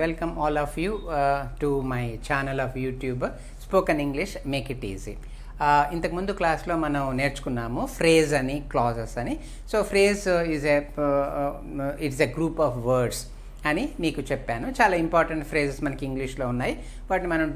welcome all of you to my channel of YouTube Spoken English Make It Easy. ఇంతకు ముందు క్లాస్లో మనం నేర్చుకున్నాము ఫ్రేజ్ అని క్లాజెస్ అని. So phrase it's a group of words అని మీకు చెప్పాను. చాలా ఇంపార్టెంట్ ఫ్రేజెస్ మనకి ఇంగ్లీష్లో ఉన్నాయి, వాటిని మనం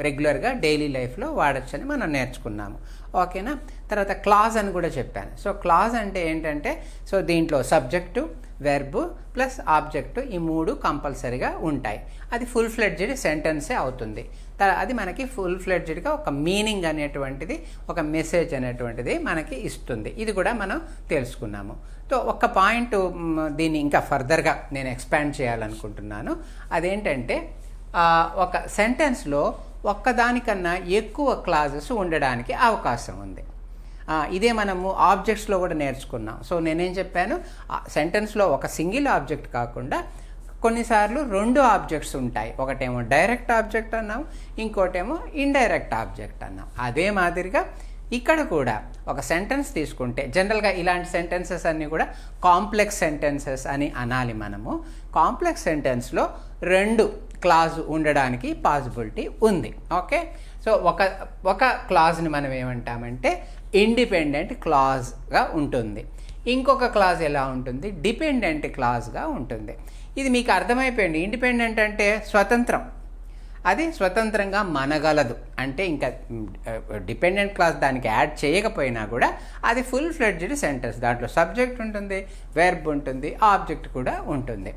రెగ్యులర్గా డైలీ లైఫ్లో వాడచ్చని మనం నేర్చుకున్నాము. ఓకేనా? తర్వాత క్లాజ్ అని కూడా చెప్పాను. సో క్లాజ్ అంటే ఏంటంటే, సో దీంట్లో సబ్జెక్టు, వెర్బ్ ప్లస్ ఆబ్జెక్టు ఈ మూడు కంపల్సరీగా ఉంటాయి. అది ఫుల్ ఫ్లెడ్జ్డ్ సెంటెన్సే అవుతుంది. అది మనకి ఫుల్ ఫ్లెడ్జ్డ్గా ఒక మీనింగ్ అనేటువంటిది, ఒక మెసేజ్ అనేటువంటిది మనకి ఇస్తుంది. ఇది కూడా మనం తెలుసుకున్నాము. సో ఒక్క పాయింట్ దీన్ని ఇంకా ఫర్దర్గా నేను ఎక్స్పాండ్ చేయాలనుకుంటున్నాను. అదేంటంటే, ఒక సెంటెన్స్లో ఒక్కదానికన్నా ఎక్కువ క్లాజెస్ ఉండడానికి అవకాశం ఉంది. ఇదే మనము ఆబ్జెక్ట్స్లో కూడా నేర్చుకున్నాం. సో నేనేం చెప్పాను, సెంటెన్స్లో ఒక సింగిల్ ఆబ్జెక్ట్ కాకుండా కొన్నిసార్లు రెండు ఆబ్జెక్ట్స్ ఉంటాయి. ఒకటేమో డైరెక్ట్ ఆబ్జెక్ట్ అన్నాం, ఇంకోటేమో ఇండైరెక్ట్ ఆబ్జెక్ట్ అన్నాం. అదే మాదిరిగా ఇక్కడ కూడా ఒక సెంటెన్స్ తీసుకుంటే, జనరల్గా ఇలాంటి సెంటెన్సెస్ అన్నీ కూడా కాంప్లెక్స్ సెంటెన్సెస్ అని అనాలి మనము. కాంప్లెక్స్ సెంటెన్స్లో రెండు క్లాజ్ ఉండడానికి పాసిబిలిటీ ఉంది. ఓకే, సో ఒక క్లాజ్ని మనం ఏమంటామంటే ఇండిపెండెంట్ క్లాజ్గా ఉంటుంది. ఇంకొక క్లాజ్ ఎలా ఉంటుంది? డిపెండెంట్ క్లాజ్గా ఉంటుంది. ఇది మీకు అర్థమైపోయింది. ఇండిపెండెంట్ అంటే స్వతంత్రం, అది స్వతంత్రంగా మనగలదు. అంటే ఇంకా డిపెండెంట్ క్లాస్ దానికి యాడ్ చేయకపోయినా కూడా అది ఫుల్ ఫ్లెడ్జ్డ్ సెంటెన్స్. దాంట్లో సబ్జెక్ట్ ఉంటుంది, వెర్బ్ ఉంటుంది, ఆబ్జెక్ట్ కూడా ఉంటుంది.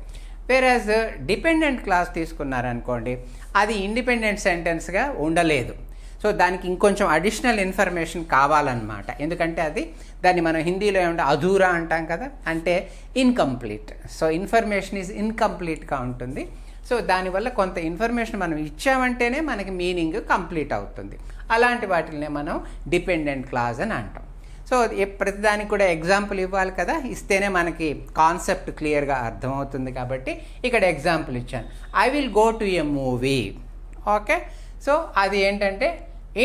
వేరాజ్ డిపెండెంట్ క్లాస్ తీసుకున్నారనుకోండి, అది ఇండిపెండెంట్ సెంటెన్స్గా ఉండలేదు. సో దానికి ఇంకొంచెం అడిషనల్ ఇన్ఫర్మేషన్ కావాలన్నమాట. ఎందుకంటే దాన్ని మనం హిందీలో ఏమంటే అధూరా అంటాం కదా, అంటే ఇన్కంప్లీట్. సో ఇన్ఫర్మేషన్ ఈజ్ ఇన్కంప్లీట్గా ఉంటుంది. సో దానివల్ల కొంత ఇన్ఫర్మేషన్ మనం ఇచ్చామంటేనే మనకి మీనింగ్ కంప్లీట్ అవుతుంది. అలాంటి వాటిని మనం డిపెండెంట్ క్లాజ్ అని అంటాం. సో ప్రతిదానికి కూడా ఎగ్జాంపుల్ ఇవ్వాలి కదా, ఇస్తేనే మనకి కాన్సెప్ట్ క్లియర్గా అర్థమవుతుంది. కాబట్టి ఇక్కడ ఎగ్జాంపుల్ ఇచ్చాను. I will go to a movie. Okay, so అది ఏంటంటే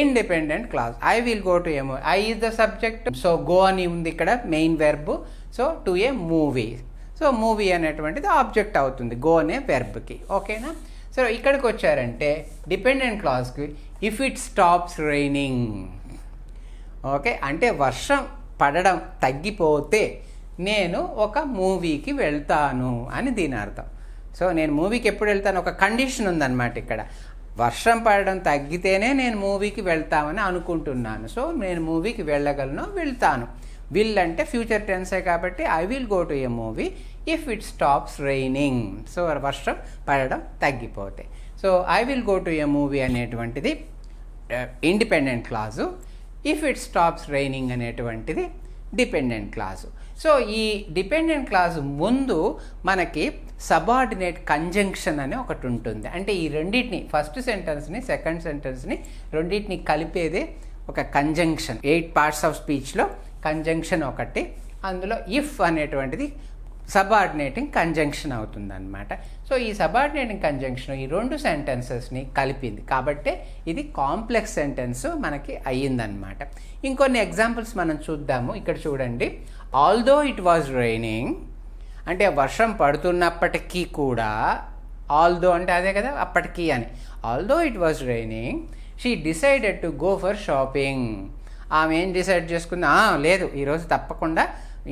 independent clause. I will go to a movie, I is the subject. So go అని ఉంది ఇక్కడ main verb. So to a movie, so movie అనేటువంటిది object అవుతుంది go అనే వెర్బ్కి. ఓకేనా? సో ఇక్కడికి వచ్చారంటే డిపెండెంట్ క్లాజ్కి if it stops raining. Okay, అంటే వర్షం పడడం తగ్గిపోతే నేను ఒక మూవీకి వెళ్తాను అని దీని అర్థం. సో నేను మూవీకి ఎప్పుడు వెళ్తాను, ఒక కండిషన్ ఉందన్నమాట ఇక్కడ. వర్షం పడడం తగ్గితేనే నేను మూవీకి వెళ్తామని అనుకుంటున్నాను. సో నేను మూవీకి వెళ్ళగలను, వెళ్తాను. విల్ అంటే ఫ్యూచర్ టెన్సే కాబట్టి I will go to a movie if it stops raining. So వర్షం పడడం తగ్గిపోతే. So I will go to a movie అనేటువంటిది independent clause, if it stops raining అనేటువంటిది డిపెండెంట్ క్లాజు. సో ఈ డిపెండెంట్ క్లాజు ముందు మనకి subordinate conjunction అని ఒకటి ఉంటుంది. అంటే ఈ రెండింటిని, ఫస్ట్ సెంటెన్స్ని సెకండ్ సెంటెన్స్ని రెండింటిని కలిపేదే ఒక కంజంక్షన్. 8 పార్ట్స్ ఆఫ్ స్పీచ్లో కంజంక్షన్ ఒకటి. అందులో ఇఫ్ అనేటువంటిది సబార్డినేటింగ్ కంజంక్షన్ అవుతుందన్నమాట. సో ఈ సబార్డినేటింగ్ కంజంక్షన్ ఈ రెండు సెంటెన్సెస్ని కలిపింది కాబట్టి ఇది కాంప్లెక్స్ సెంటెన్స్ మనకి అయ్యిందనమాట. ఇంకొన్ని ఎగ్జాంపుల్స్ మనం చూద్దాము. ఇక్కడ చూడండి, ఆల్దో ఇట్ వాజ్ రైనింగ్ అంటే వర్షం పడుతున్నప్పటికీ కూడా, ఆల్దో అంటే అదే కదా అప్పటికీ అని. Although it was raining she decided to go for shopping. ఆమె ఏం డిసైడ్ చేసుకుంది, లేదు ఈరోజు తప్పకుండా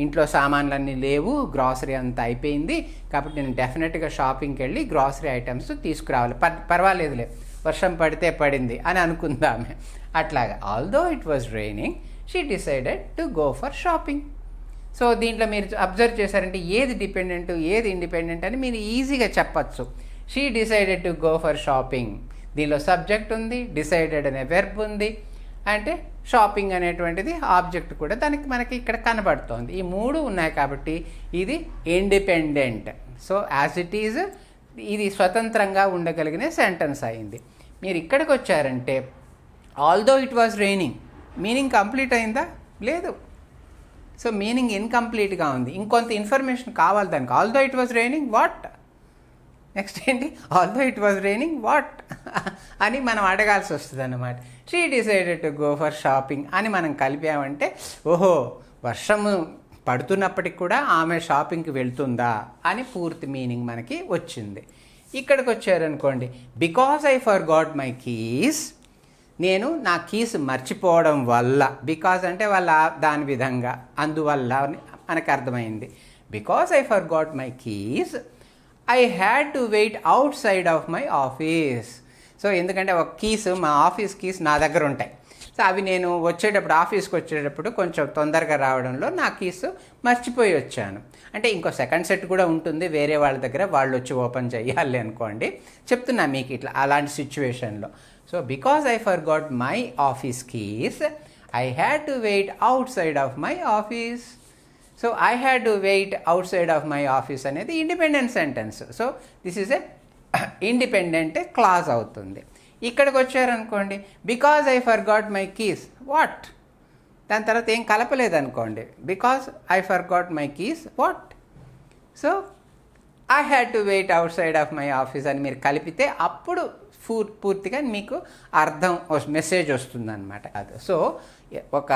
ఇంట్లో సామాన్లన్నీ లేవు, గ్రాసరీ అంతా అయిపోయింది, కాబట్టి నేను డెఫినెట్గా షాపింగ్కి వెళ్ళి గ్రాసరీ ఐటమ్స్ తీసుకురావాలి, పర్వాలేదులే వర్షం పడితే పడింది అని అనుకుంది ఆమె. అట్లాగా although it was raining she decided to go for shopping. So దీంట్లో మీరు అబ్జర్వ్ చేశారంటే ఏది డిపెండెంట్ ఏది ఇండిపెండెంట్ అని మీరు ఈజీగా చెప్పచ్చు. She decided to go for shopping, దీనిలో సబ్జెక్ట్ ఉంది, డిసైడెడ్ అనే వెర్బ్ ఉంది, అంటే షాపింగ్ అనేటువంటిది ఆబ్జెక్ట్ కూడా దానికి మనకి ఇక్కడ కనబడుతోంది. ఈ మూడు ఉన్నాయి కాబట్టి ఇది independent. So as it is ఇది స్వతంత్రంగా ఉండగలిగిన సెంటెన్స్ అయింది. మీరు ఇక్కడికి వచ్చారంటే although it was raining meaning complete అయిందా? లేదు. సో మీనింగ్ ఇన్కంప్లీట్గా ఉంది, ఇంకొంత ఇన్ఫర్మేషన్ కావాలి దానికి. Although it was raining what, next ఏంటి, although it was raining what అని మనం అడగాల్సి వస్తుంది అన్నమాట. She decided to go for shopping అని మనం కలిపామంటే, ఓహో వర్షము పడుతున్నప్పటికి కూడా ఆమె షాపింగ్కి వెళ్తుందా అని పూర్తి మీనింగ్ మనకి వచ్చింది. ఇక్కడికి వచ్చారనుకోండి, because I forgot my keys, నేను నా కీస్ మర్చిపోవడం వల్ల, బికాజ్ అంటే వాళ్ళ దాని విధంగా అందువల్ల మనకు అర్థమైంది. Because I forgot my keys I had to wait outside of my office. So ఎందుకంటే ఒక కీస్, మా ఆఫీస్ కీస్ నా దగ్గర ఉంటాయి. సో అవి నేను వచ్చేటప్పుడు, ఆఫీస్కి వచ్చేటప్పుడు కొంచెం తొందరగా రావడంలో నా కీస్ మర్చిపోయి వచ్చాను. అంటే ఇంకో సెకండ్ సెట్ కూడా ఉంటుంది వేరే వాళ్ళ దగ్గర, వాళ్ళు వచ్చి ఓపెన్ చేయాలి అనుకోండి, చెప్తున్నా మీకు ఇట్లా అలాంటి సిచ్యువేషన్లో. So because I forgot my office keys I had to wait outside of my office. So I had to wait outside of my office అనేది independent sentence. So this is a independent clause అవుతుంది. ఇక్కడికి వచ్చారనుకోండి, because I forgot my keys what, దాని తర్వాత ఏం కలపలేదనుకోండి, because I forgot my keys what. So I had to wait outside of my office అని మీరు కలిపితే అప్పుడు పూర్తిగా మీకు అర్థం, మెసేజ్ వస్తుందన్నమాట. అది సో ఒక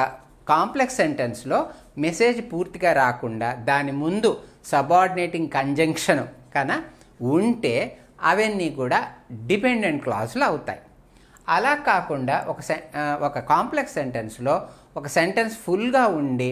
కాంప్లెక్స్ సెంటెన్స్లో మెసేజ్ పూర్తిగా రాకుండా దాని ముందు సబార్డినేటింగ్ కంజంక్షన్ కన్నా ఉంటే అవన్నీ కూడా డిపెండెంట్ క్లాజులు అవుతాయి. అలా కాకుండా ఒక కాంప్లెక్స్ సెంటెన్స్లో ఒక సెంటెన్స్ ఫుల్గా ఉండి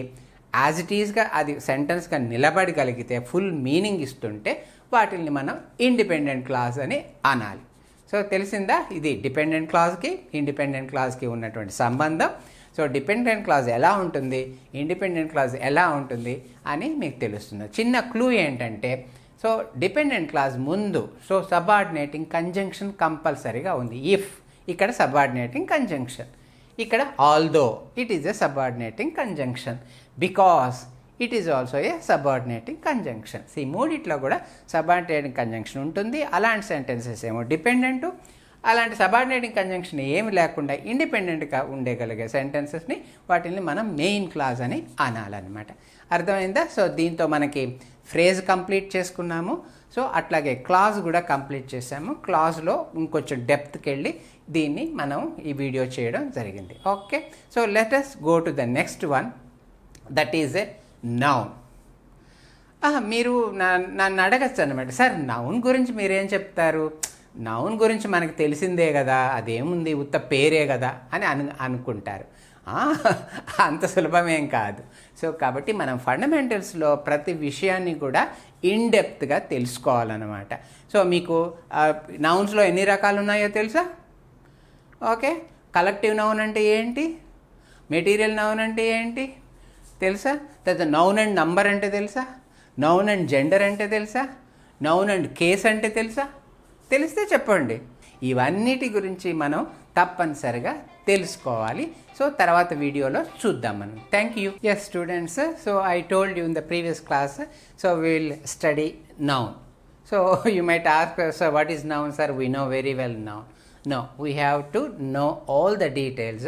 యాజ్ ఇట్ ఈస్గా అది సెంటెన్స్గా నిలబడగలిగితే, ఫుల్ మీనింగ్ ఇస్తుంటే వాటిని మనం ఇండిపెండెంట్ క్లాజ్ అని అనాలి. సో తెలిసిందా, ఇది డిపెండెంట్ క్లాజ్కి ఇండిపెండెంట్ క్లాజ్కి ఉన్నటువంటి సంబంధం. సో డిపెండెంట్ క్లాజ్ ఎలా ఉంటుంది, ఇండిపెండెంట్ క్లాజ్ ఎలా ఉంటుంది అని మీకు తెలుస్తుంది. చిన్న క్లూ ఏంటంటే, సో డిపెండెంట్ క్లాజ్ ముందు సో సబార్డినేటింగ్ కంజంక్షన్ కంపల్సరీగా ఉంది. ఇఫ్ ఇక్కడ సబార్డినేటింగ్ కంజంక్షన్, ఇక్కడ although it is a subordinating conjunction, because it is also a subordinating conjunction. ఈ మూడిట్లో కూడా సబార్డినేటింగ్ కంజంక్షన్ ఉంటుంది. అలాంటి సెంటెన్సెస్ ఏమో డిపెండెంట్, అలాంటి సబార్డినేటింగ్ కంజంక్షన్ ఏమి లేకుండా ఇండిపెండెంట్గా ఉండగలిగే సెంటెన్సెస్ని వాటిని మనం మెయిన్ క్లాజ్ అని అనాలన్నమాట. అర్థమైందా? సో దీంతో మనకి ఫ్రేజ్ కంప్లీట్ చేసుకున్నాము. సో అట్లాగే క్లాజ్ కూడా కంప్లీట్ చేసాము. క్లాజ్లో ఇంకొంచెం డెప్త్కి వెళ్ళి దీన్ని మనం ఈ వీడియో చేయడం జరిగింది. Okay, so let us go to the next one, that is a noun. మీరు నన్ను అడగచ్చు అనమాట, సార్ నౌన్ గురించి మీరేం చెప్తారు, నౌన్ గురించి మనకు తెలిసిందే కదా, అదేముంది ఉత్త పేరే కదా అని అనుకుంటారు. అంత సులభమేం కాదు. సో కాబట్టి మనం ఫండమెంటల్స్లో ప్రతి విషయాన్ని కూడా ఇన్డెప్త్గా తెలుసుకోవాలన్నమాట. సో మీకు నౌన్స్లో ఎన్ని రకాలు ఉన్నాయో తెలుసా? ఓకే, కలెక్టివ్ నౌన్ అంటే ఏంటి, మెటీరియల్ నౌన్ అంటే ఏంటి తెలుసా? తర్వాత నౌన్ అండ్ నంబర్ అంటే తెలుసా? నౌన్ అండ్ జెండర్ అంటే తెలుసా? నౌన్ అండ్ కేస్ అంటే తెలుసా? తెలిస్తే చెప్పండి. ఇవన్నిటి గురించి మనం తప్పనిసరిగా తెలుసుకోవాలి. సో తర్వాత వీడియోలో చూద్దాం మనం. Thank you. Yes students, so I told you in the previous class, so will study noun. So you might ask, so what is noun sir? We know very well noun. No, we have to know all the details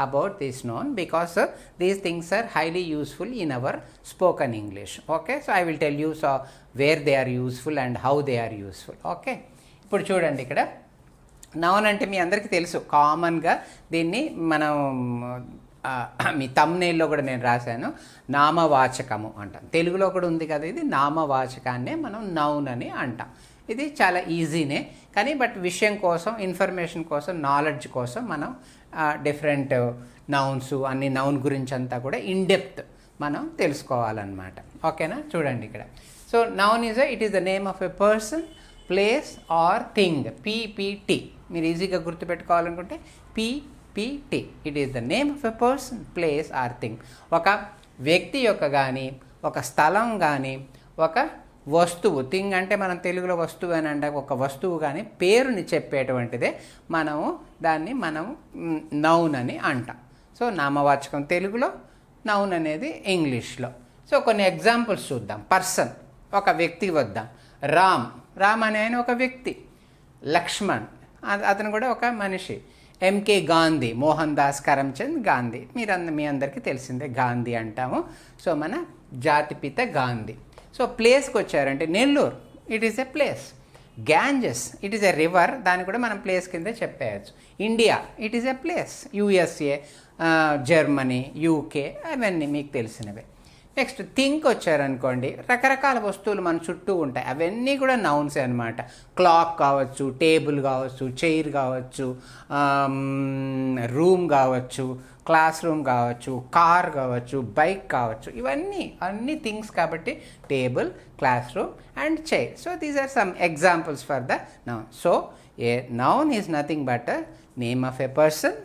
about this noun because these things are highly useful in our spoken English. Okay, so I will tell you so where they are useful and how they are useful. Okay, ఇప్పుడు చూడండి, ఇక్కడ noun అంటే మీ అందరికీ తెలుసు, కామన్గా దీన్ని మనం మీ thumbnail లో కూడా నేను రాశాను, నామవాచకము అంటాం. తెలుగులో కూడా ఉంది కదా, ఇది నామవాచకాన్నే మనం నౌన్ అని అంటాం. ఇది చాలా ఈజీనే, కానీ బట్ విషయం కోసం, ఇన్ఫర్మేషన్ కోసం, నాలెడ్జ్ కోసం మనం డిఫరెంట్ నౌన్స్ అన్ని నౌన్ గురించి అంతా కూడా ఇన్డెప్త్ మనం తెలుసుకోవాలన్నమాట. ఓకేనా? చూడండి ఇక్కడ. So noun it is the name of a person, place or thing. PPT మీరు ఈజీగా గుర్తుపెట్టుకోవాలనుకుంటే PPT, it is the name of a person, place or thing. ఒక వ్యక్తి యొక్క కానీ, ఒక స్థలం కానీ, ఒక వస్తువు, థింగ్ అంటే మనం తెలుగులో వస్తువు అని అంటే ఒక వస్తువు కానీ పేరుని చెప్పేటువంటిదే దాన్ని మనం నౌన్ అని అంటాం. సో నామవాచకం తెలుగులో, నౌన్ అనేది ఇంగ్లీష్లో. సో కొన్ని ఎగ్జాంపుల్స్ చూద్దాం. పర్సన్, ఒక వ్యక్తి వద్దాం. రామ్ అనే ఆయన ఒక వ్యక్తి. లక్ష్మణ్, అతను కూడా ఒక మనిషి. ఎంకే గాంధీ, మోహన్ దాస్ కరమ్చంద్ గాంధీ, మీ అందరికీ తెలిసిందే, గాంధీ అంటాము. సో మన జాతిపిత గాంధీ. సో ప్లేస్కి వచ్చారంటే Nellore, it is a place. Ganges, it is a river, దాన్ని కూడా మనం ప్లేస్ కింద చెప్పేయచ్చు. India, it is a place. USA, Germany, UK, అవన్నీ మీకు తెలిసినవే. నెక్స్ట్ థింక్ వచ్చారనుకోండి, రకరకాల వస్తువులు మన చుట్టూ ఉంటాయి, అవన్నీ కూడా నౌన్సే అనమాట. క్లాక్ కావచ్చు, టేబుల్ కావచ్చు, చైర్ కావచ్చు, రూమ్ కావచ్చు, క్లాస్ రూమ్ కావచ్చు, కార్ కావచ్చు, బైక్ కావచ్చు, ఇవన్నీ అన్ని థింగ్స్ కాబట్టి table, classroom and chair. So these are some examples for the noun. So a noun is nothing but name of a person,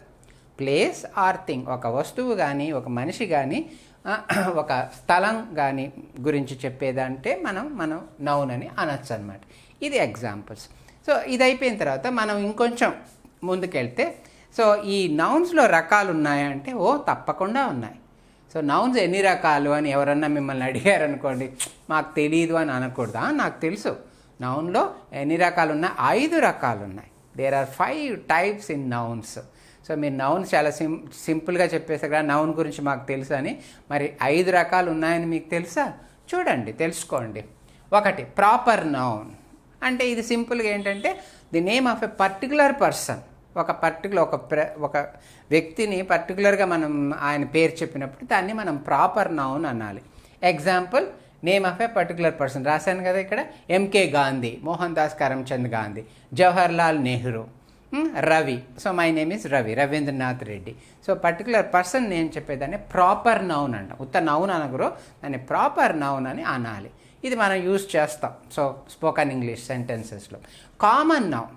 place or thing. ఒక వస్తువు కానీ, ఒక మనిషి కానీ, ఒక స్థలం కానీ గురించి చెప్పేదంటే మనం నౌన్ అని అనొచ్చు అనమాట. ఇది ఎగ్జాంపుల్స్. సో ఇది అయిపోయిన తర్వాత మనం ఇంకొంచెం ముందుకెళ్తే, సో ఈ నౌన్స్లో రకాలు ఉన్నాయంటే తప్పకుండా ఉన్నాయి. సో నౌన్స్ ఎన్ని రకాలు అని ఎవరన్నా మిమ్మల్ని అడిగారనుకోండి, మాకు తెలియదు అని అనకూడదు. నాకు తెలుసు, నౌన్లో ఎన్ని రకాలు ఉన్నాయి, 5 రకాలు ఉన్నాయి. There are 5 types in nouns. So మీరు నౌన్స్ చాలా సింపుల్గా చెప్పేసారు కదా, నౌన్ గురించి మాకు తెలుసు అని. మరి 5 రకాలు ఉన్నాయని మీకు తెలుసా? చూడండి, తెలుసుకోండి. ఒకటి ప్రాపర్ నౌన్. అంటే ఇది సింపుల్గా ఏంటంటే the name of a particular person. ఒక వ్యక్తిని పర్టికులర్గా మనం ఆయన పేరు చెప్పినప్పుడు దాన్ని మనం ప్రాపర్ నౌన్ అనాలి. Example, name of a particular person రాశాను కదా ఇక్కడ. MK Gandhi, Mohandas Karamchand Gandhi, Jawaharlal Nehru, Ravi. So my name is Ravi, Ravindranath Reddy. So particular person నేను చెప్పేదాన్ని ప్రాపర్ నౌన్ అంటాం. ఉత్త నౌన్ అనగరు, దాన్ని ప్రాపర్ నౌన్ అని అనాలి. ఇది మనం యూజ్ చేస్తాం సో స్పోకన్ ఇంగ్లీష్ సెంటెన్సెస్లో. Common noun.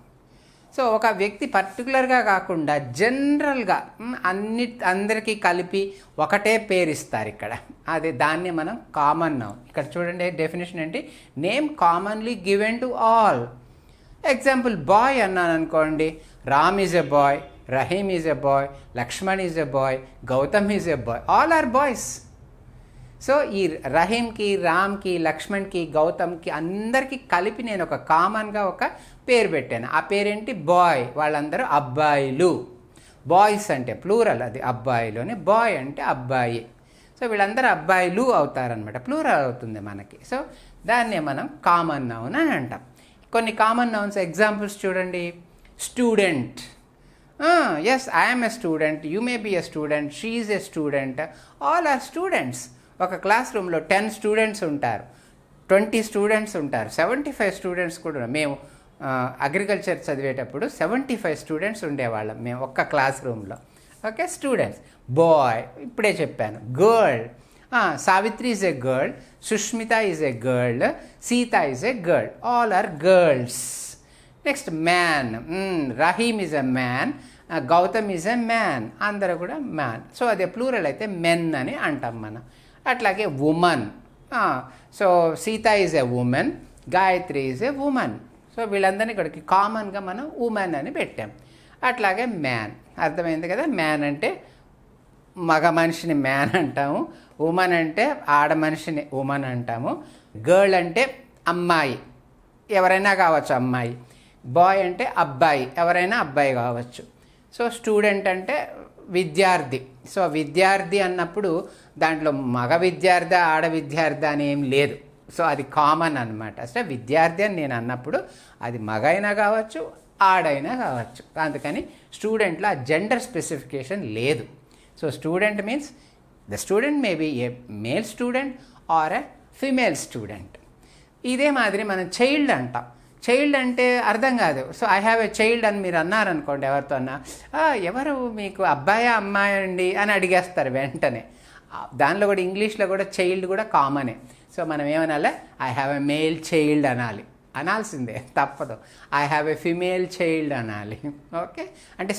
సో ఒక వ్యక్తి పర్టికులర్గా కాకుండా జనరల్గా అందరికీ కలిపి ఒకటే పేరు ఇస్తారు ఇక్కడ, దాన్ని మనం కామన్ నౌన్. ఇక్కడ చూడండి డెఫినేషన్ ఏంటి, name commonly given to all. Example, boy అన్నాను అనుకోండి, Ram is a boy, Rahim is a boy, Lakshman is a boy, Gautam is a boy, all are boys. So ఈ రహీమ్కి, రామ్కి, లక్ష్మణ్కి, గౌతమ్కి అందరికీ కలిపి నేను ఒక కామన్గా ఒక పేరు పెట్టాను. ఆ పేరేంటి, బాయ్. వాళ్ళందరూ అబ్బాయిలు. బాయ్స్ అంటే ప్లూరల్, అది అబ్బాయిలు అని, బాయ్ అంటే అబ్బాయి. సో వీళ్ళందరూ అబ్బాయిలు అవుతారనమాట, ప్లూరల్ అవుతుంది మనకి. సో దాన్నే మనం కామన్ నౌన్ అని అంటాం. కొన్ని కామన్ నౌన్స్ ఎగ్జాంపుల్స్ చూడండి. Student. Yes, I'm a student, you may be a student, she is a student, all are students. ఒక క్లాస్ రూమ్లో 10 స్టూడెంట్స్ ఉంటారు, 20 స్టూడెంట్స్ ఉంటారు, 75 స్టూడెంట్స్ కూడా. మేము అగ్రికల్చర్ చదివేటప్పుడు 75 స్టూడెంట్స్ ఉండేవాళ్ళం మేము ఒక్క క్లాస్ రూమ్లో. Okay, students. బాయ్ ఇప్పుడే చెప్పాను. Girl, Savitri is a girl, Sushmita is a girl, Sita is a girl, all are girls. Next man, Rahim is a man, Gautam is a man, అందరూ కూడా మ్యాన్. సో అదే ప్లూరల్ అయితే మెన్ అని అంటాం మనం. అట్లాగే woman. So Sita is a women, Gayatri is a woman. So వీళ్ళందరినీ ఇక్కడికి కామన్గా మనం ఉమెన్ అని పెట్టాం. అట్లాగే మ్యాన్, అర్థమైంది కదా. మ్యాన్ అంటే మగ మనిషిని మ్యాన్ అంటాము, ఉమన్ అంటే ఆడ మనిషిని ఉమన్ అంటాము, గర్ల్ అంటే అమ్మాయి, ఎవరైనా కావచ్చు అమ్మాయి, బాయ్ అంటే అబ్బాయి, ఎవరైనా అబ్బాయి కావచ్చు. సో స్టూడెంట్ అంటే విద్యార్థి. సో విద్యార్థి అన్నప్పుడు దాంట్లో మగ విద్యార్థి, ఆడ విద్యార్థి అని ఏం లేదు. సో అది కామన్ అనమాట. అసలు విద్యార్థి అని నేను అన్నప్పుడు అది మగ అయినా కావచ్చు, ఆడైనా కావచ్చు. అందుకని స్టూడెంట్లో ఆ జెండర్ స్పెసిఫికేషన్ లేదు. So student means the student may be a male student or a female student. ఇదే మాదిరి మనం చైల్డ్ అంటాం. చైల్డ్ అంటే అర్థం కాదు. So I have a child అని మీరు అన్నారనుకోండి ఎవరితో అన్నా, ఎవరు మీకు అబ్బాయా అమ్మాయి అండి అని అడిగేస్తారు వెంటనే. దానిలో కూడా ఇంగ్లీష్లో కూడా చైల్డ్ కూడా కామనే. సో మనం ఏమనాలి, I have a male child అనాల్సిందే, తప్పదు. I have a female child అనాలి. ఓకే, అంటే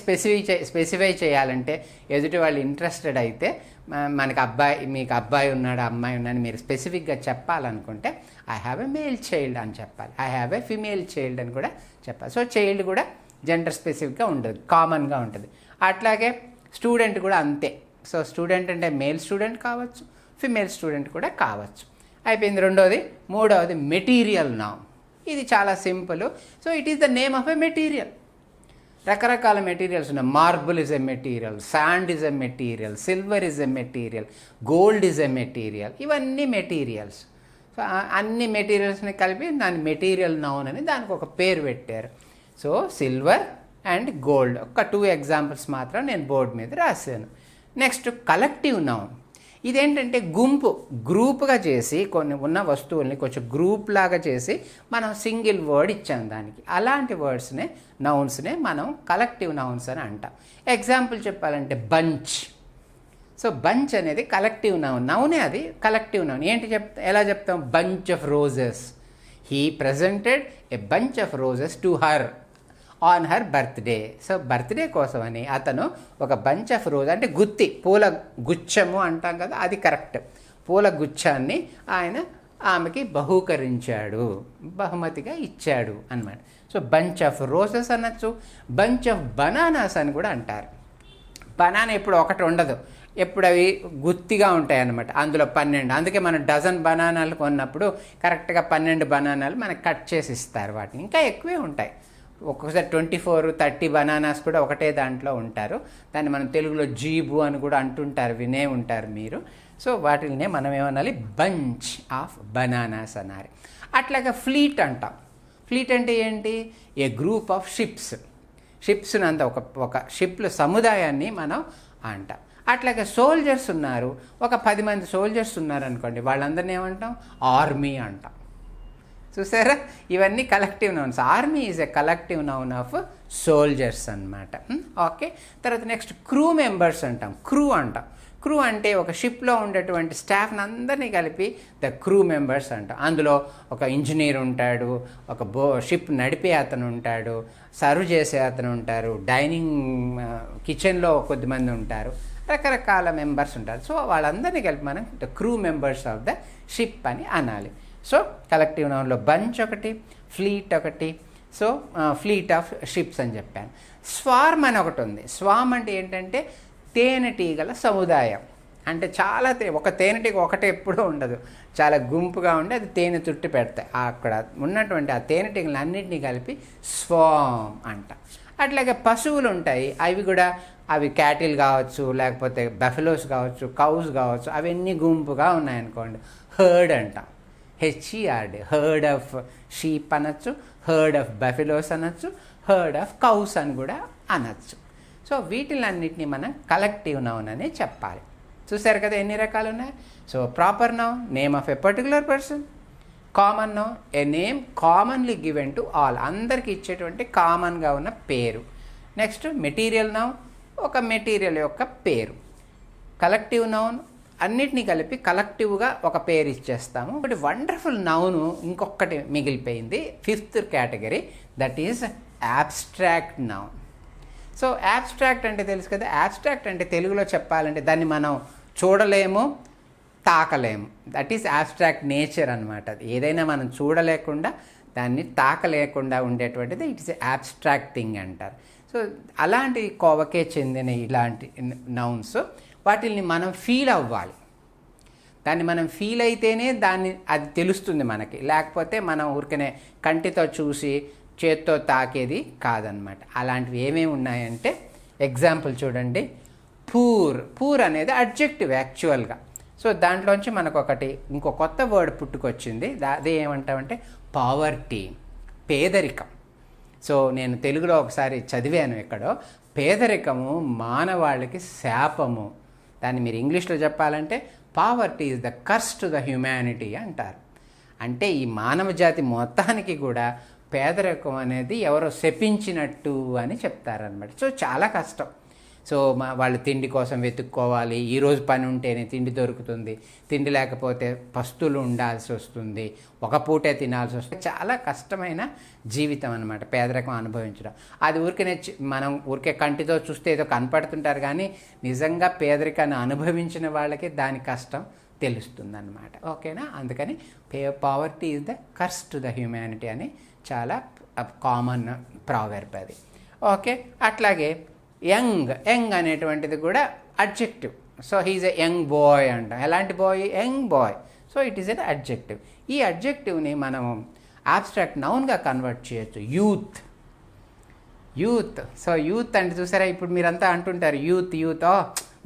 స్పెసిఫై చేయాలంటే ఎదుటి వాళ్ళు ఇంట్రెస్టెడ్ అయితే, మీకు అబ్బాయి ఉన్నాడు, అమ్మాయి ఉన్నాడు మీరు స్పెసిఫిక్గా చెప్పాలనుకుంటే I have a male child అని చెప్పాలి, I have a female child అని కూడా చెప్పాలి. సో చైల్డ్ కూడా జెండర్ స్పెసిఫిక్గా ఉండదు, కామన్గా ఉంటుంది. అట్లాగే స్టూడెంట్ కూడా అంతే. సో స్టూడెంట్ అంటే మేల్ స్టూడెంట్ కావచ్చు, ఫిమేల్ స్టూడెంట్ కూడా కావచ్చు. అయిపోయింది రెండోది. మూడవది మెటీరియల్ నౌన్. ఇది చాలా simple. So it is the name of a material. రకరకాల మెటీరియల్స్ ఉన్నాయి. Marble is a material, sand is a material, silver is a material, gold is a material. ఇవన్నీ మెటీరియల్స్. సో అన్ని మెటీరియల్స్ని కలిపి దాని మెటీరియల్ నౌన్ అని దానికి ఒక పేరు పెట్టారు. సో సిల్వర్ అండ్ గోల్డ్ ఒక 2 ఎగ్జాంపుల్స్ మాత్రం నేను బోర్డు మీద రాశాను. Next collective noun. ఇదేంటంటే గ్రూప్గా చేసి కొన్ని ఉన్న వస్తువుల్ని కొంచెం గ్రూప్ లాగా చేసి మనం సింగిల్ వర్డ్ ఇచ్చాం దానికి. అలాంటి వర్డ్స్నే నౌన్స్నే మనం కలెక్టివ్ నౌన్స్ అని అంటాం. ఎగ్జాంపుల్ చెప్పాలంటే బంచ్. సో బంచ్ అనేది కలెక్టివ్ నౌనే, అది కలెక్టివ్ నౌన్. ఏంటి ఎలా చెప్తాం? Bunch of roses. He presented a bunch of roses to her on her birthday. So birthday కోసమని అతను ఒక బంచ్ ఆఫ్ రోజ్ అంటే పూల గుచ్చము అంటాం కదా, అది కరెక్ట్. పూల గుచ్చాన్ని ఆయన ఆమెకి బహూకరించాడు, బహుమతిగా ఇచ్చాడు అన్నమాట. సో బంచ్ ఆఫ్ రోజెస్ అనొచ్చు. బంచ్ ఆఫ్ బనానాస్ అని కూడా అంటారు. బనానా ఇప్పుడు ఒకటి ఉండదు, ఎప్పుడు అవి గుత్తిగా ఉంటాయి అన్నమాట. అందులో 12, అందుకే మనం డజన్ బనానాలు కొన్నప్పుడు కరెక్ట్గా 12 బనానాలు మనకు కట్ చేసి ఇస్తారు. వాటిని ఇంకా ఎక్కువే ఉంటాయి, ఒక్కొక్కసారి 24-30 బనానాస్ కూడా ఒకటే దాంట్లో ఉంటారు. దాన్ని మనం తెలుగులో జీబు అని కూడా అంటుంటారు, వినే ఉంటారు మీరు. సో వాటినే మనం ఏమనాలి? బంచ్ ఆఫ్ బనానాస్ అన్నారు. అట్లాగే ఫ్లీట్ అంటాం. ఫ్లీట్ అంటే ఏంటి? ఏ గ్రూప్ ఆఫ్ షిప్స్ని అంతా ఒక షిప్ల సముదాయాన్ని మనం అంటాం. అట్లాగే సోల్జర్స్ ఉన్నారు, ఒక 10 మంది సోల్జర్స్ ఉన్నారు అనుకోండి, వాళ్ళందరినీ ఏమంటాం? ఆర్మీ అంటాం. చూసారా, ఇవన్నీ collective nouns. Army is a collective noun of soldiers అన్నమాట. ఓకే, తర్వాత నెక్స్ట్ క్రూ మెంబర్స్ అంటాం. క్రూ అంటే ఒక షిప్లో ఉండేటువంటి స్టాఫ్ని అందరినీ కలిపి ద క్రూ మెంబర్స్ అంటాం. అందులో ఒక ఇంజనీర్ ఉంటాడు, ఒక షిప్ నడిపే అతను ఉంటాడు, సర్వ్ చేసే అతను ఉంటారు, డైనింగ్ కిచెన్లో కొద్దిమంది ఉంటారు, రకరకాల మెంబర్స్ ఉంటారు. సో వాళ్ళందరినీ కలిపి మనం the crew members of the ship అని అనాలి. సో కలెక్టివ్ నౌన్లో బంచ్ ఒకటి, ఫ్లీట్ ఒకటి. సో ఫ్లీట్ ఆఫ్ షిప్స్ అని చెప్పాను. స్వార్మ్ అని ఒకటి ఉంది. స్వామ్ అంటే ఏంటంటే తేనెటీగల సముదాయం. అంటే చాలా ఒక తేనెటీగ ఒకటే ఎప్పుడూ ఉండదు, చాలా గుంపుగా ఉండి అది తేనె చుట్టి పెడతాయి. అక్కడ ఉన్నటువంటి ఆ తేనెటీగలు అన్నింటినీ కలిపి స్వామ్ అంట. అట్లాగే పశువులు ఉంటాయి, అవి క్యాటిల్ కావచ్చు, లేకపోతే బఫెలోస్ కావచ్చు, కౌస్ కావచ్చు, అవన్నీ గుంపుగా ఉన్నాయనుకోండి, హర్డ్ అంటాం. HERD, హర్డ్ ఆఫ్ షీప్ అనొచ్చు, హర్డ్ ఆఫ్ బఫెలోస్ అనొచ్చు, హర్డ్ ఆఫ్ కౌస్ అని కూడా అనొచ్చు. సో వీటిలన్నిటినీ మనం కలెక్టివ్ నౌన్ అని చెప్పాలి. చూసారు కదా ఎన్ని రకాలు ఉన్నాయి. So proper noun, name of a particular person. Common noun, A name commonly given to all, అందరికి ఇచ్చేటువంటి కామన్గా ఉన్న పేరు. నెక్స్ట్ మెటీరియల్ నౌన్, ఒక మెటీరియల్ యొక్క పేరు. కలెక్టివ్ నౌన్, అన్నిటినీ కలిపి కలెక్టివ్గా ఒక పేరు ఇచ్చేస్తాము. ఒకటి వండర్ఫుల్ నౌను ఇంకొకటి మిగిలిపోయింది, 5th category, that is abstract noun. So abstract అంటే తెలుసు కదా. యాబ్స్ట్రాక్ట్ అంటే తెలుగులో చెప్పాలంటే దాన్ని మనం చూడలేము, తాకలేము. దట్ ఈస్ యాబ్స్ట్రాక్ట్ నేచర్ అనమాట. అది ఏదైనా మనం చూడలేకుండా దాన్ని తాకలేకుండా ఉండేటువంటిది ఇట్ ఈస్ యాబ్స్ట్రాక్ట్ థింగ్ అంటారు. సో అలాంటి కోవకే చెందిన ఇలాంటి నౌన్స్, వాటిని మనం ఫీల్ అవ్వాలి. దాన్ని మనం ఫీల్ అయితేనే అది తెలుస్తుంది మనకి, లేకపోతే మనం ఊరికనే కంటితో చూసి చేత్తో తాకేది కాదనమాట. అలాంటివి ఏమేమి ఉన్నాయంటే ఎగ్జాంపుల్ చూడండి. పూర్ అనేది అడ్జెక్టివ్ యాక్చువల్గా. సో దాంట్లోంచి మనకు ఇంకో కొత్త వర్డ్ పుట్టుకొచ్చింది, అదే ఏమంటామంటే పావర్టీ, పేదరికం. సో నేను తెలుగులో ఒకసారి చదివాను ఎక్కడో, పేదరికము మానవాళికి శాపము. దాన్ని మీరు ఇంగ్లీష్లో చెప్పాలంటే poverty is the curse to the humanity అంటారు. అంటే ఈ మానవ జాతి మొత్తానికి కూడా పేదరికం అనేది ఎవరో శపించినట్టు అని చెప్తారనమాట. సో చాలా కష్టం. సో వాళ్ళు తిండి కోసం వెతుక్కోవాలి, ఈరోజు పని ఉంటేనే తిండి దొరుకుతుంది, తిండి లేకపోతే పస్తులు ఉండాల్సి వస్తుంది, ఒక పూటే తినాల్సి వస్తుంది. చాలా కష్టమైన జీవితం అనమాట పేదరికం అనుభవించడం. అది మనం ఊరికే కంటితో చూస్తే ఏదో కనపడుతుంటారు, కానీ నిజంగా పేదరికాన్ని అనుభవించిన వాళ్ళకి దాని కష్టం తెలుస్తుందన్నమాట. ఓకేనా? అందుకని poverty is the curse to the humanity అని చాలా కామన్ ప్రావెర్బ్ అది. ఓకే, అట్లాగే యంగ్ అనేటువంటిది కూడా adjective. So he's a young boy అంటాం. ఎలాంటి boy? Young boy. So it is an adjective. ఈ అడ్జెక్టివ్ని మనం అబ్స్ట్రాక్ట్ నౌన్గా కన్వర్ట్ చేయొచ్చు. యూత్. సో యూత్ అంటే చూసారా, ఇప్పుడు మీరంతా అంటుంటారు youth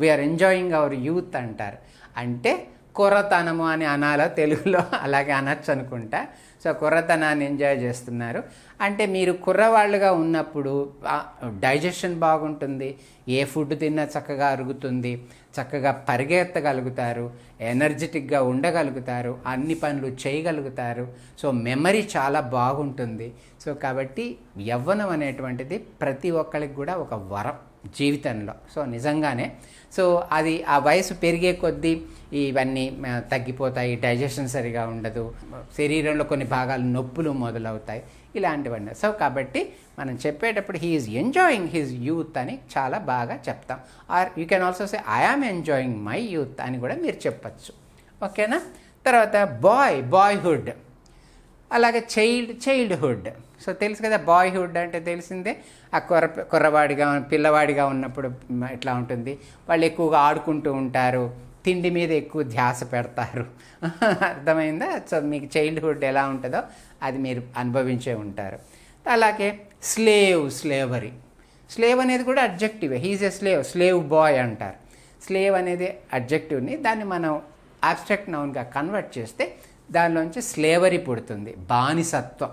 we're enjoying our youth అంటారు. అంటే కుర్రతనము అని అనాలో తెలుగులో, అలాగే అనొచ్చు అనుకుంటా. సో కుర్రతనాన్ని ఎంజాయ్ చేస్తున్నారు అంటే మీరు కుర్రవాళ్ళుగా ఉన్నప్పుడు డైజెషన్ బాగుంటుంది, ఏ ఫుడ్ తిన్నా చక్కగా అరుగుతుంది, చక్కగా పరిగెత్తగలుగుతారు, ఎనర్జెటిక్గా ఉండగలుగుతారు, అన్ని పనులు చేయగలుగుతారు. సో మెమరీ చాలా బాగుంటుంది. సో కాబట్టి యవ్వనం అనేటువంటిది ప్రతి ఒక్కరికి కూడా ఒక వరం జీవితంలో. సో నిజంగానే సో అది ఆ వయసు పెరిగే కొద్దీ ఇవన్నీ తగ్గిపోతాయి, డైజెషన్ సరిగా ఉండదు, శరీరంలో కొన్ని భాగాలు నొప్పులు మొదలవుతాయి, ఇలాంటివన్నీ. సో కాబట్టి మనం చెప్పేటప్పుడు he is enjoying his youth అని చాలా బాగా చెప్తాం. Or you can also say I am enjoying my youth అని కూడా మీరు చెప్పచ్చు. ఓకేనా? తర్వాత బాయ్హుడ్, అలాగే చైల్డ్హుడ్. సో తెలుసు కదా, బాయ్హుడ్ అంటే తెలిసిందే. ఆ పిల్లవాడిగా ఉన్నప్పుడు ఎట్లా ఉంటుంది, వాళ్ళు ఎక్కువగా ఆడుకుంటూ ఉంటారు, తిండి మీద ఎక్కువ ధ్యాస పెడతారు. అర్థమైందా? సో మీకు చైల్డ్హుడ్ ఎలా ఉంటుందో అది మీరు అనుభవించే ఉంటారు. అలాగే స్లేవరీ. స్లేవ్ అనేది కూడా అడ్జెక్టివే. హీజ్ ఎ స్లేవ్ బాయ్ అంటారు. స్లేవ్ అనేది అడ్జెక్టివ్ని దాన్ని మనం అబ్స్ట్రాక్ట్ నౌన్గా కన్వర్ట్ చేస్తే దానిలోంచి స్లేవరీ పుడుతుంది, బానిసత్వం.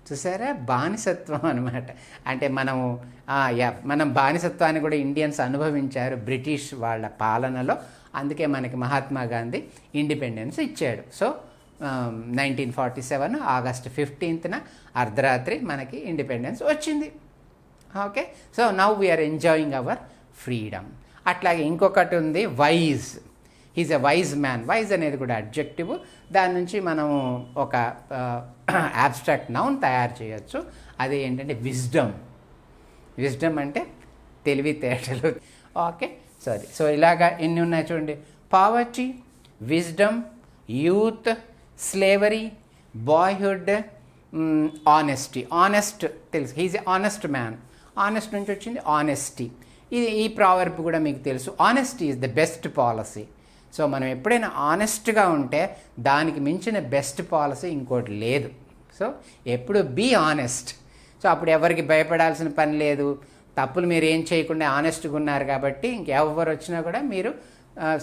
చూసారా, బానిసత్వం అనమాట. అంటే మనం బానిసత్వాన్ని కూడా ఇండియన్స్ అనుభవించారు బ్రిటిష్ వాళ్ళ పాలనలో. అందుకే మనకి మహాత్మా గాంధీ ఇండిపెండెన్స్ ఇచ్చాడు. సో 1947 ఆగస్ట్ 15న అర్ధరాత్రి మనకి ఇండిపెండెన్స్ వచ్చింది. Okay, so now we're enjoying our freedom. అట్లాగే ఇంకొకటి ఉంది wise. He's a wise man. Wise అనేది కూడా అడ్జెక్టివ్. దాని నుంచి మనము ఒక అబ్స్ట్రాక్ట్ నౌన్ తయారు చేయొచ్చు. అది ఏంటంటే విజ్డమ్ అంటే తెలివితేటలు. ఓకే, సరే. సో ఇలాగా ఎన్ని ఉన్నాయి చూడండి: poverty, wisdom, youth, slavery, boyhood, honesty. Honest తెలుసు, he's a honest man. Honest నుంచి వచ్చింది ఆనెస్టీ. ఈ ప్రావర్బ్ కూడా మీకు తెలుసు, honesty is the best policy. So మనం ఎప్పుడైనా ఆనెస్ట్గా ఉంటే దానికి మించిన బెస్ట్ పాలసీ ఇంకోటి లేదు. సో ఎప్పుడు బీ ఆనెస్ట్. సో అప్పుడు ఎవరికి భయపడాల్సిన పని లేదు. తప్పులు మీరు ఏం చేయకుండా ఆనెస్ట్గా ఉన్నారు కాబట్టి ఇంకెవరు వచ్చినా కూడా మీరు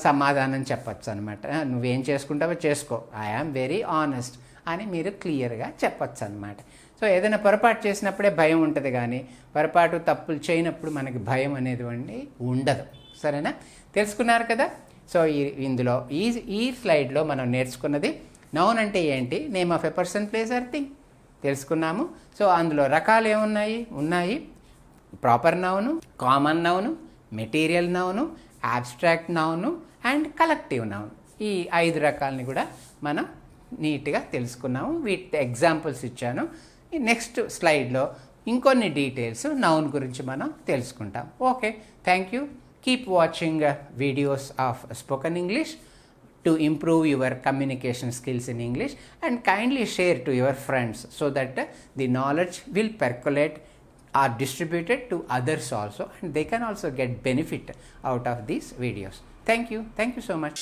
సమాధానం చెప్పచ్చు అనమాట. నువ్వేం చేసుకుంటావో చేసుకో, ఐ యామ్ వెరీ ఆనెస్ట్ అని మీరు క్లియర్గా చెప్పచ్చు అనమాట. సో ఏదైనా పొరపాటు చేసినప్పుడే భయం ఉంటుంది, కానీ పొరపాటు తప్పులు చేయనప్పుడు మనకి భయం అనేది ఉండదు. సరేనా? తెలుసుకున్నారు కదా? సో ఇందులో ఈ స్లైడ్లో మనం నేర్చుకున్నది నౌన్ అంటే ఏంటి, name of a person, place or thing తెలుసుకున్నాము. సో అందులో రకాలు ఉన్నాయి proper noun, common noun, material noun, abstract noun and collective noun. ఈ 5 రకాలని కూడా మనం నీట్గా తెలుసుకున్నాము. వీటి ఎగ్జాంపుల్స్ ఇచ్చాను. ఈ నెక్స్ట్ స్లైడ్లో ఇంకొన్ని డీటెయిల్స్ నౌన్ గురించి మనం తెలుసుకుంటాం. Okay, thank you. Keep watching videos of spoken English to improve your communication skills in English, and kindly share to your friends so that the knowledge will percolate or distributed to others also, and they can also get benefit out of these videos. Thank you so much.